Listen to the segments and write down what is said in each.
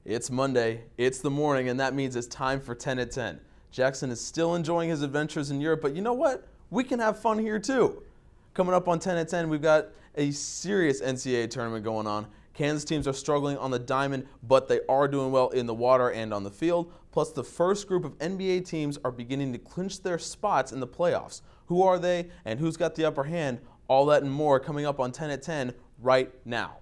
It's Monday, it's the morning, and that means it's time for 10 at 10. Jackson is still enjoying his adventures in Europe, but you know what? We can have fun here too. Coming up on 10 at 10, we've got a serious NCAA tournament going on. Kansas teams are struggling on the diamond, but they are doing well in the water and on the field. Plus, the first group of NBA teams are beginning to clinch their spots in the playoffs. Who are they and who's got the upper hand? All that and more coming up on 10 at 10 right now.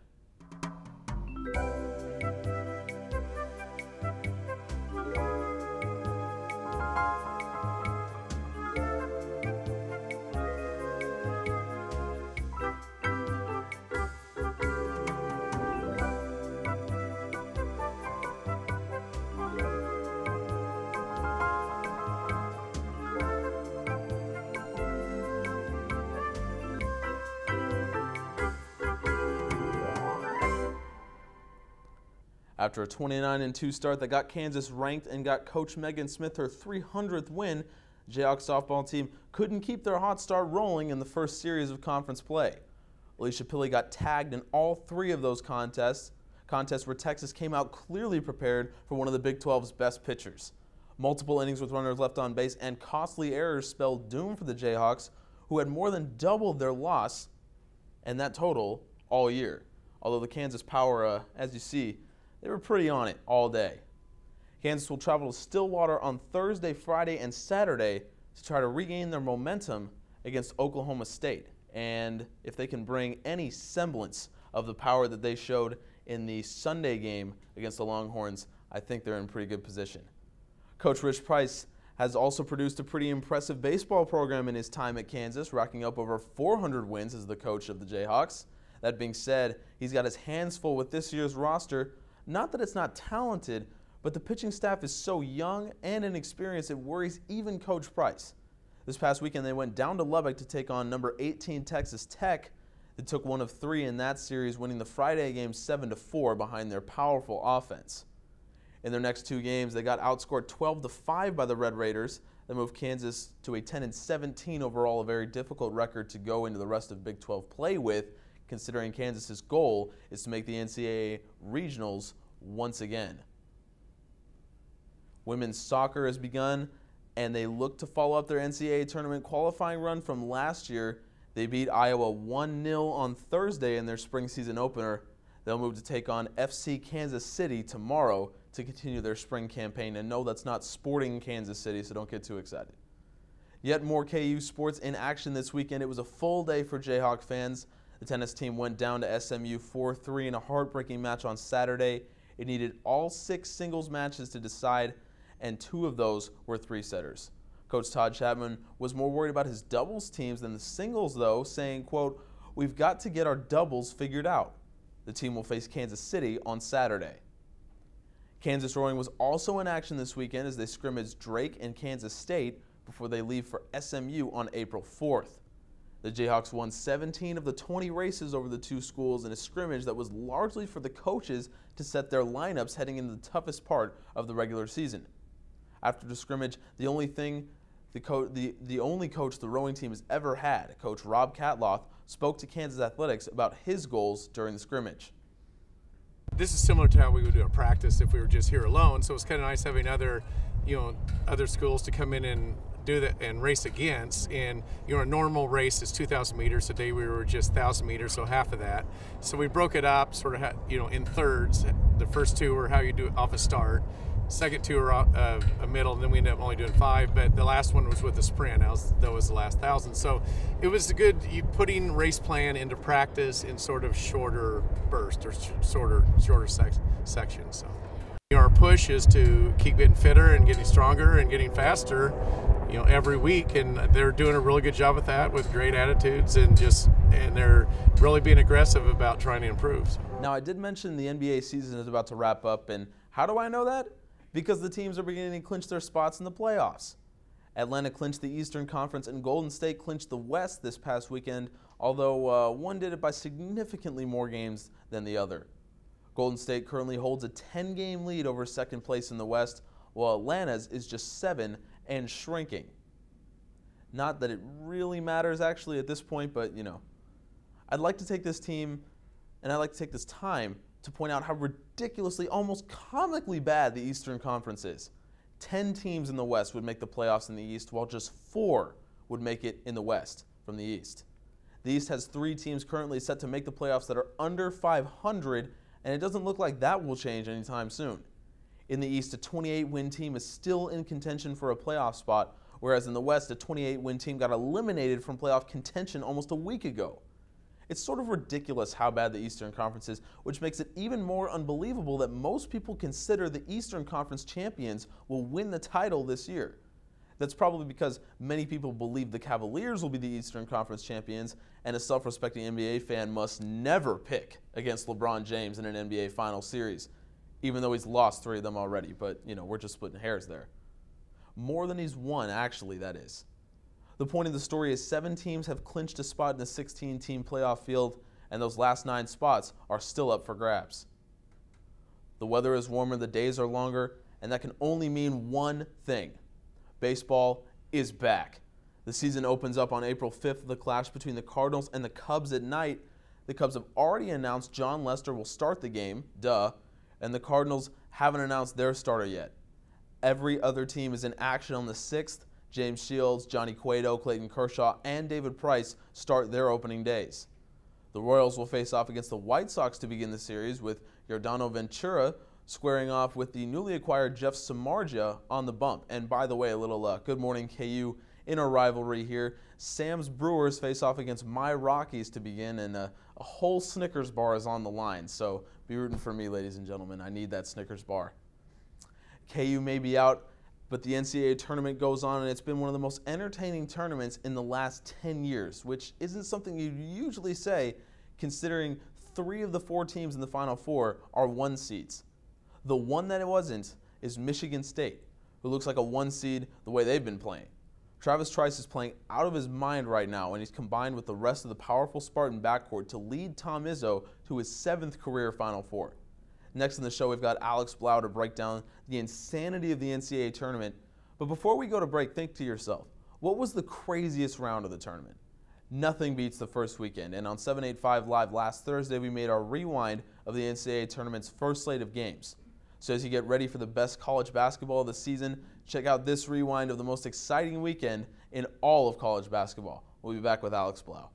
After a 29-2 start that got Kansas ranked and got Coach Megan Smith her 300th win, the Jayhawk softball team couldn't keep their hot start rolling in the first series of conference play. Alicia Pilley got tagged in all three of those contests where Texas came out clearly prepared for one of the Big 12's best pitchers. Multiple innings with runners left on base and costly errors spelled doom for the Jayhawks, who had more than doubled their loss and that total all year. Although the Kansas power, as you see, they were pretty on it all day. Kansas will travel to Stillwater on Thursday, Friday, and Saturday to try to regain their momentum against Oklahoma State. And if they can bring any semblance of the power that they showed in the Sunday game against the Longhorns, I think they're in pretty good position. Coach Rich Price has also produced a pretty impressive baseball program in his time at Kansas, racking up over 400 wins as the coach of the Jayhawks. That being said, he's got his hands full with this year's roster. Not that it's not talented, but the pitching staff is so young and inexperienced it worries even Coach Price. This past weekend they went down to Lubbock to take on number 18 Texas Tech. They took one of three in that series, winning the Friday game 7-4 behind their powerful offense. In their next two games, they got outscored 12-5 by the Red Raiders. That moved Kansas to a 10-17 overall, a very difficult record to go into the rest of Big 12 play with, considering Kansas's goal is to make the NCAA regionals once again. Women's soccer has begun, and they look to follow up their NCAA tournament qualifying run from last year. They beat Iowa 1-0 on Thursday in their spring season opener. They'll move to take on FC Kansas City tomorrow to continue their spring campaign. And no, that's not Sporting Kansas City, so don't get too excited. Yet more KU sports in action this weekend. It was a full day for Jayhawk fans. The tennis team went down to SMU 4-3 in a heartbreaking match on Saturday. It needed all 6 singles matches to decide, and 2 of those were 3-setters. Coach Todd Chapman was more worried about his doubles teams than the singles, though, saying, quote, "We've got to get our doubles figured out." The team will face Kansas City on Saturday. Kansas rowing was also in action this weekend as they scrimmaged Drake and Kansas State before they leave for SMU on April 4th. The Jayhawks won 17 of the 20 races over the two schools in a scrimmage that was largely for the coaches to set their lineups heading into the toughest part of the regular season. After the scrimmage, the only coach the rowing team has ever had, Coach Rob Catloth, spoke to Kansas Athletics about his goals during the scrimmage. This is similar to how we would do a practice if we were just here alone, so it's kind of nice having other schools to come in and do that and race against. And a normal race is 2,000 meters. Today we were just 1,000 meters, so half of that. So we broke it up sort of in thirds. The first 2 were how you do it off a start. Second 2 were a middle, and then we ended up only doing 5. But the last one was with the sprint. That was the last 1,000. So it was a good putting race plan into practice in sort of shorter bursts or shorter sections. So our push is to keep getting fitter and getting stronger and getting faster, every week, and they're doing a really good job with that with great attitudes and they're really being aggressive about trying to improve. So. Now, I did mention the NBA season is about to wrap up, and how do I know that? Because the teams are beginning to clinch their spots in the playoffs. Atlanta clinched the Eastern Conference and Golden State clinched the West this past weekend, although one did it by significantly more games than the other. Golden State currently holds a 10-game lead over second place in the West, while Atlanta's is just 7 and shrinking. Not that it really matters actually at this point, but I'd like to take this team and I'd like to take this time to point out how ridiculously, almost comically bad the Eastern Conference is. 10 teams in the West would make the playoffs in the East, while just 4 would make it in the West from the East. The East has 3 teams currently set to make the playoffs that are under 500, and it doesn't look like that will change anytime soon. In the East, a 28-win team is still in contention for a playoff spot, whereas in the West, a 28-win team got eliminated from playoff contention almost a week ago. It's sort of ridiculous how bad the Eastern Conference is, which makes it even more unbelievable that most people consider the Eastern Conference champions will win the title this year. That's probably because many people believe the Cavaliers will be the Eastern Conference champions, and a self-respecting NBA fan must never pick against LeBron James in an NBA Finals series, even though he's lost 3 of them already, but, we're just splitting hairs there. More than he's won, actually, that is. The point of the story is 7 teams have clinched a spot in the 16-team playoff field, and those last 9 spots are still up for grabs. The weather is warmer, the days are longer, and that can only mean one thing. Baseball is back. The season opens up on April 5th with the clash between the Cardinals and the Cubs at night. The Cubs have already announced John Lester will start the game, and the Cardinals haven't announced their starter yet. Every other team is in action on the 6th. James Shields, Johnny Cueto, Clayton Kershaw, and David Price start their opening days. The Royals will face off against the White Sox to begin the series, with Yordano Ventura squaring off with the newly acquired Jeff Samardzija on the bump. And by the way, a little Good Morning KU inner rivalry here. Sam's Brewers face off against my Rockies to begin, and a whole Snickers bar is on the line. So be rooting for me, ladies and gentlemen. I need that Snickers bar. KU may be out, but the NCAA tournament goes on, and it's been one of the most entertaining tournaments in the last 10 years, which isn't something you usually say, considering 3 of the 4 teams in the Final Four are 1 seeds. The one that it wasn't is Michigan State, who looks like a 1 seed the way they've been playing. Travis Trice is playing out of his mind right now, and he's combined with the rest of the powerful Spartan backcourt to lead Tom Izzo to his 7th career Final Four. Next in the show, we've got Alex Blau to break down the insanity of the NCAA tournament. But before we go to break, think to yourself, what was the craziest round of the tournament? Nothing beats the first weekend, and on 785 Live last Thursday, we made our rewind of the NCAA tournament's first slate of games. So as you get ready for the best college basketball of the season, check out this rewind of the most exciting weekend in all of college basketball. We'll be back with Alex Blau.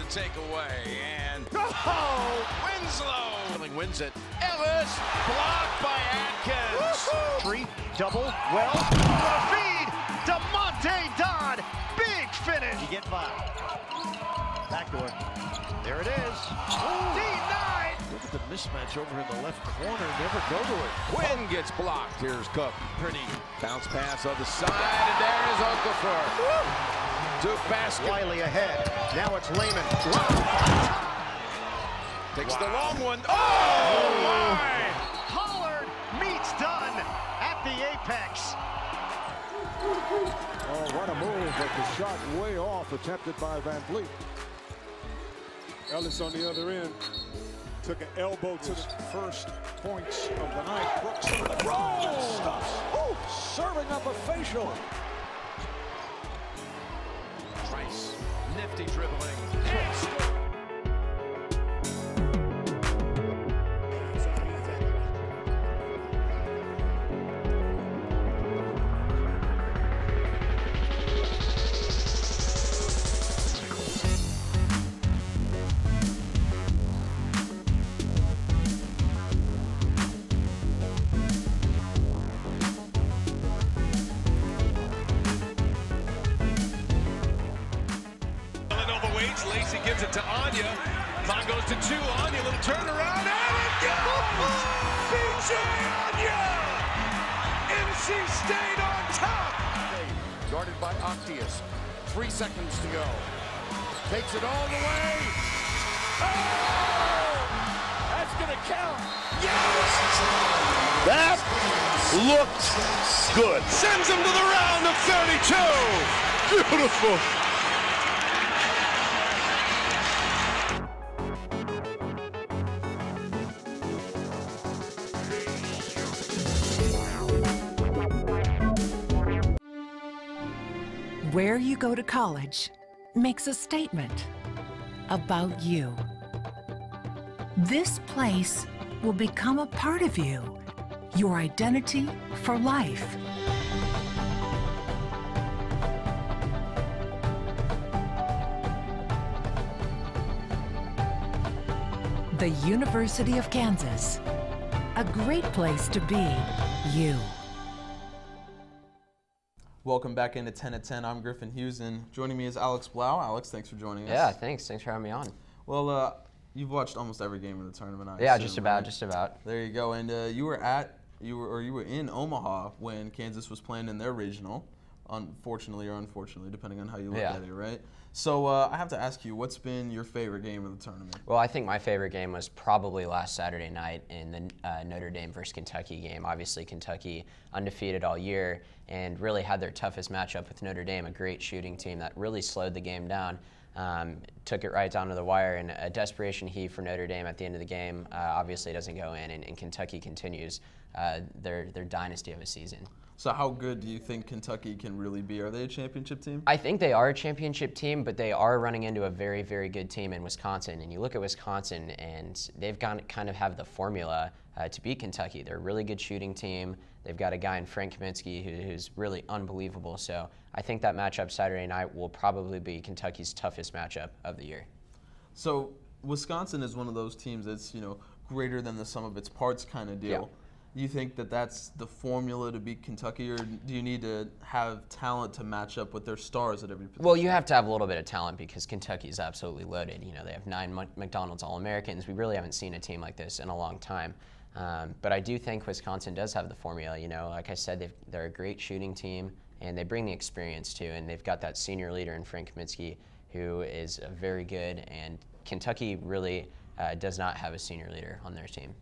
Takeaway, and Winslow wins it. Ellis blocked by Atkins. Tree double well. What a feed! DeMonte Dodd, big finish. You get by. Backdoor. There it is. D9. Look at the mismatch over in the left corner. Never go to it. Quinn gets blocked. Here's Cook. Pretty bounce pass on the side, and there is Okafor. Duke basket. Wiley ahead. Now it's Lehman. Takes the long one. Oh, my! Pollard meets Dunn at the apex. Oh, what a move, but the shot way off, attempted by Van Vliet. Ellis on the other end took an elbow to the first points of the night. Brooks rolls. Serving up a facial. Trice, nifty dribbling. waits. Lacey gives it to Anya. Clock goes to 2. Anya, little turnaround, and it goes! BJ Anya! NC State on top! Guarded by Octius. 3 seconds to go. Takes it all the way. Oh! That's going to count. Yes! That looked good. Sends him to the round of 32. Beautiful. Where you go to college makes a statement about you. This place will become a part of you, your identity for life. The University of Kansas, a great place to be you. Welcome back into 10 at 10. I'm Griffin Hughes, and joining me is Alex Blau. Alex, thanks for joining us. Yeah, thanks. Thanks for having me on. Well, you've watched almost every game of the tournament, I Yeah, assume, just about, right? just about. There you go. And you were in Omaha when Kansas was playing in their regional. Unfortunately or unfortunately, depending on how you look at it, right? So I have to ask you, what's been your favorite game of the tournament? Well, I think my favorite game was probably last Saturday night in the Notre Dame versus Kentucky game. Obviously, Kentucky undefeated all year and really had their toughest matchup with Notre Dame, a great shooting team that really slowed the game down. Took it right down to the wire, and a desperation heave for Notre Dame at the end of the game obviously doesn't go in, and Kentucky continues their dynasty of a season. So how good do you think Kentucky can really be? Are they a championship team? I think they are a championship team, but they are running into a very, very good team in Wisconsin. And you look at Wisconsin, and they've kind of have the formula to beat Kentucky. They're a really good shooting team. They've got a guy in Frank Kaminsky who's really unbelievable. So I think that matchup Saturday night will probably be Kentucky's toughest matchup of the year. So Wisconsin is one of those teams that's, greater than the sum of its parts kind of deal. Yeah. You think that that's the formula to beat Kentucky, or do you need to have talent to match up with their stars at every position? Well, you have to have a little bit of talent because Kentucky is absolutely loaded. They have 9 McDonald's All-Americans. We really haven't seen a team like this in a long time. But I do think Wisconsin does have the formula. Like I said, they're a great shooting team, and they bring the experience too. And they've got that senior leader in Frank Kaminsky, who is very good. And Kentucky really does not have a senior leader on their team.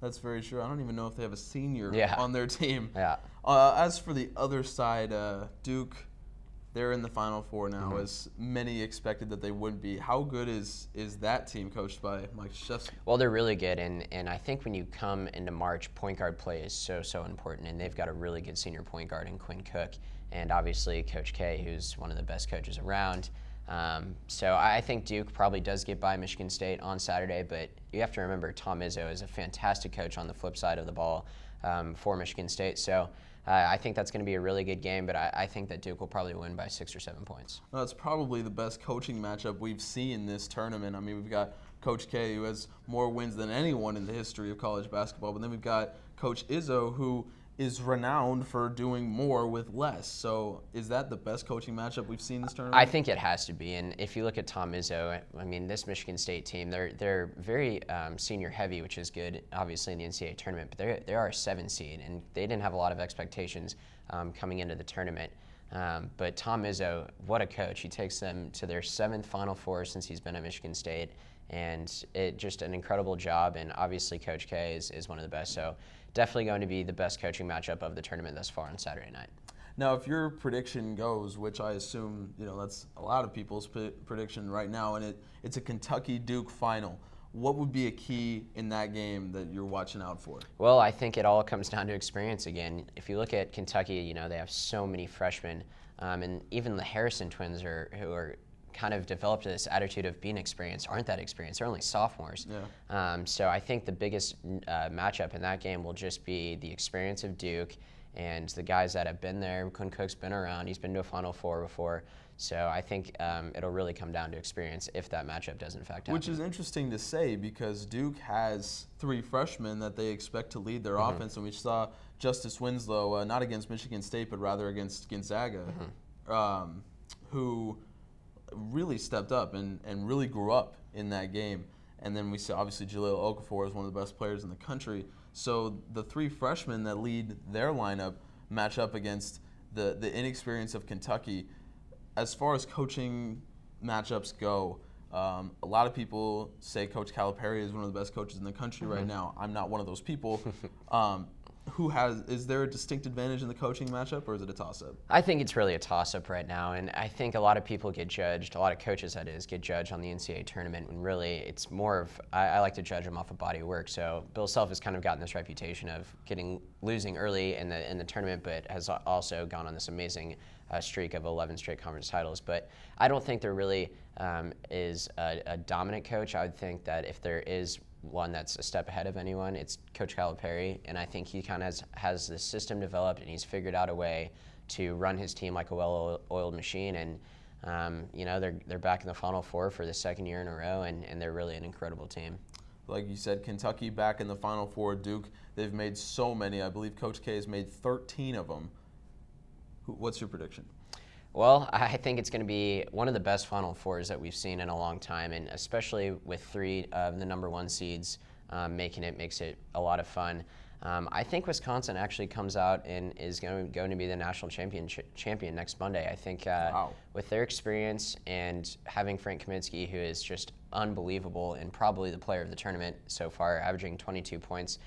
That's very true. I don't even know if they have a senior on their team. Yeah. As for the other side, Duke, they're in the Final Four now, as many expected that they would be. How good is that team coached by Mike Krzyzewski? Well, they're really good, and I think when you come into March, point guard play is so important, and they've got a really good senior point guard in Quinn Cook, and obviously Coach K, who's one of the best coaches around. So I think Duke probably does get by Michigan State on Saturday, but you have to remember Tom Izzo is a fantastic coach on the flip side of the ball for Michigan State. So I think that's going to be a really good game, but I think that Duke will probably win by 6 or 7 points. Well, it's probably the best coaching matchup we've seen this tournament. I mean, we've got Coach K, who has more wins than anyone in the history of college basketball, but then we've got Coach Izzo, who is renowned for doing more with less. So is that the best coaching matchup we've seen this tournament? I think it has to be. And if you look at Tom Izzo, I mean, this Michigan State team, they're very senior heavy, which is good, obviously, in the NCAA tournament. But they are a 7 seed, and they didn't have a lot of expectations coming into the tournament. But Tom Izzo, what a coach. He takes them to their 7th Final Four since he's been at Michigan State. And just an incredible job. And obviously, Coach K is one of the best. So definitely going to be the best coaching matchup of the tournament thus far on Saturday night. Now, if your prediction goes, which I assume that's a lot of people's prediction right now, and it's a Kentucky-Duke final, what would be a key in that game that you're watching out for? Well, I think it all comes down to experience again. If you look at Kentucky, they have so many freshmen, and even the Harrison twins who are kind of developed this attitude of being experienced aren't that experienced. They're only sophomores. Yeah. So I think the biggest matchup in that game will just be the experience of Duke and the guys that have been there. Quinn Cook's been around. He's been to a Final Four before. So I think it'll really come down to experience if that matchup does in fact happen. Which is interesting to say because Duke has 3 freshmen that they expect to lead their offense, and we saw Justice Winslow, not against Michigan State, but rather against Gonzaga, who really stepped up and really grew up in that game. And then we see obviously Jahlil Okafor is one of the best players in the country. So the 3 freshmen that lead their lineup match up against the inexperience of Kentucky. As far as coaching matchups go, a lot of people say Coach Calipari is one of the best coaches in the country right now. I'm not one of those people. Is there a distinct advantage in the coaching matchup, or is it a toss-up? I think it's really a toss-up right now, and I think a lot of people get judged, a lot of coaches that is, get judged on the NCAA tournament when really it's more of, I like to judge them off of body of work. So Bill Self has kind of gotten this reputation of losing early in the tournament, but has also gone on this amazing streak of 11 straight conference titles. But I don't think there really is a dominant coach. I would think that if there is one that's a step ahead of anyone, it's Coach Calipari, and I think he kind of has this system developed, and he's figured out a way to run his team like a well-oiled machine. And you know, they're back in the Final Four for the 2nd year in a row, and they're really an incredible team. Like you said, Kentucky back in the Final Four. Duke, they've made so many. I believe Coach K has made 13 of them. What's your prediction? Well, I think it's going to be one of the best Final Fours that we've seen in a long time, and especially with 3 of the #1 seeds makes it a lot of fun. I think Wisconsin actually comes out and is going to be the national champion next Monday. I think with their experience and having Frank Kaminsky, who is just unbelievable and probably the player of the tournament so far, averaging 22 points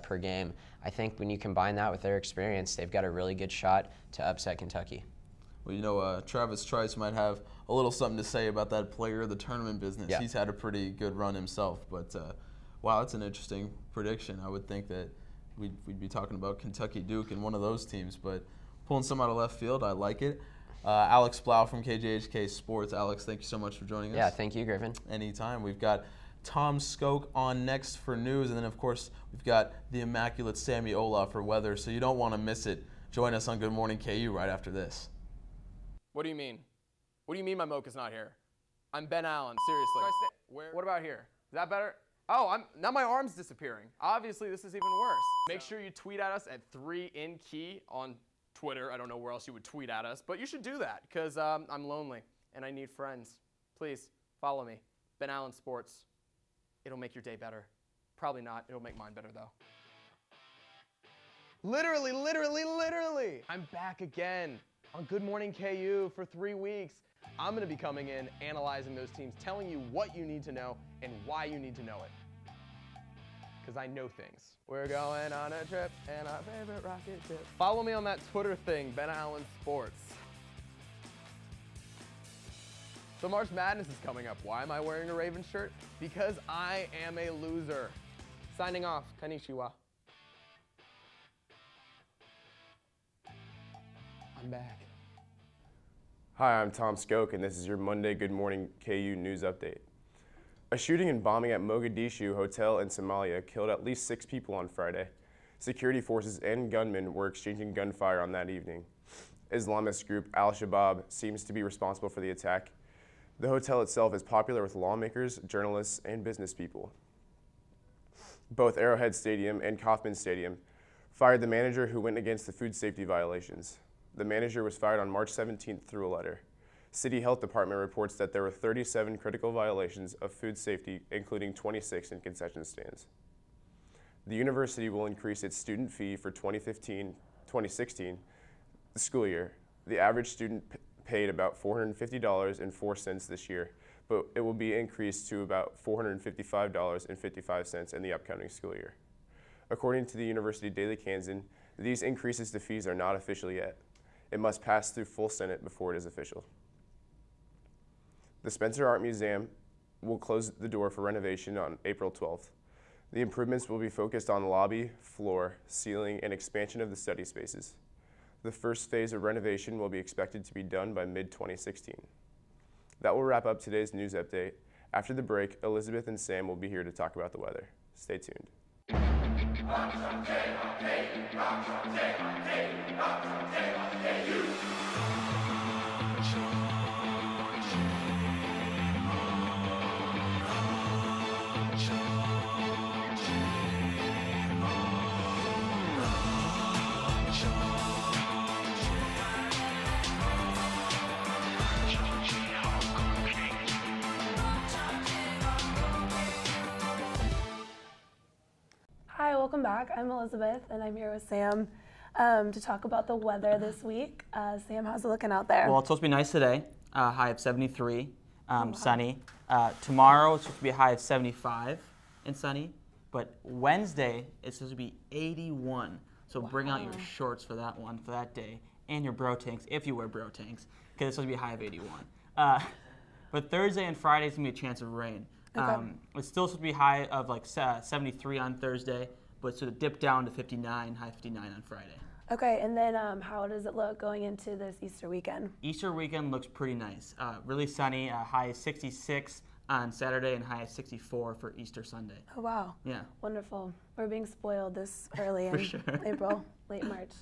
per game, I think when you combine that with their experience, they've got a really good shot to upset Kentucky. Well, you know, Travis Trice might have a little something to say about that player of the tournament business. Yeah. He's had a pretty good run himself. But, wow, that's an interesting prediction. I would think that we'd be talking about Kentucky-Duke and one of those teams. But pulling some out of left field, I like it. Alex Blau from KJHK Sports. Alex, thank you so much for joining us. Yeah, thank you, Griffin. Anytime. We've got Tom Skoke on next for news. And then, of course, we've got the immaculate Sammy Olaf for weather. So you don't want to miss it. Join us on Good Morning KU right after this. What do you mean? What do you mean my mocha's not here? I'm Ben Allen, seriously. What about here? Is that better? Oh, now my arm's disappearing. Obviously, this is even worse. Make sure you tweet at us at 3InKey on Twitter. I don't know where else you would tweet at us, but you should do that because I'm lonely and I need friends. Please follow me, Ben Allen Sports. It'll make your day better. Probably not. It'll make mine better, though. Literally, I'm back again on Good Morning KU for 3 weeks. I'm going to be coming in, analyzing those teams, telling you what you need to know and why you need to know it. Because I know things. We're going on a trip and our favorite rocket ship. Follow me on that Twitter thing, Ben Allen Sports. So March Madness is coming up. Why am I wearing a Ravens shirt? Because I am a loser. Signing off. Konnichiwa. I'm back. Hi, I'm Tom Skoke, and this is your Monday Good Morning KU News Update. A shooting and bombing at Mogadishu Hotel in Somalia killed at least 6 people on Friday. Security forces and gunmen were exchanging gunfire on that evening. Islamist group Al-Shabaab seems to be responsible for the attack. The hotel itself is popular with lawmakers, journalists, and business people. Both Arrowhead Stadium and Kauffman Stadium fired the manager who went against the food safety violations. The manager was fired on March 17th through a letter. City Health Department reports that there were 37 critical violations of food safety, including 26 in concession stands. The university will increase its student fee for 2015-2016 school year. The average student paid about $450.04 this year, but it will be increased to about $455.55 in the upcoming school year. According to the University Daily Kansan, these increases to fees are not official yet. It must pass through full Senate before it is official. The Spencer Art Museum will close the door for renovation on April 12th. The improvements will be focused on lobby, floor, ceiling, and expansion of the study spaces. The first phase of renovation will be expected to be done by mid-2016. That will wrap up today's news update. After the break, Elizabeth and Sam will be here to talk about the weather. Stay tuned. welcome back. I'm Elizabeth, and I'm here with Sam to talk about the weather this week. Sam, how's it looking out there? Well, it's supposed to be nice today, high of 73, sunny. Tomorrow it's supposed to be a high of 75 and sunny, but Wednesday it's supposed to be 81. So bring out your shorts for that one, for that day, and your bro tanks, if you wear bro tanks, because it's supposed to be a high of 81. But Thursday and Friday is going to be a chance of rain. Okay. It's still supposed to be high of like 73 on Thursday, but it's going to dip down to 59, high 59 on Friday. Okay, and then how does it look going into this Easter weekend? Easter weekend looks pretty nice. Really sunny, high of 66 on Saturday and high of 64 for Easter Sunday. Oh, wow. Yeah. Wonderful. We're being spoiled this early in sure. April, late March.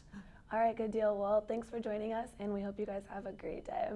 All right, good deal. Well, thanks for joining us, and we hope you guys have a great day.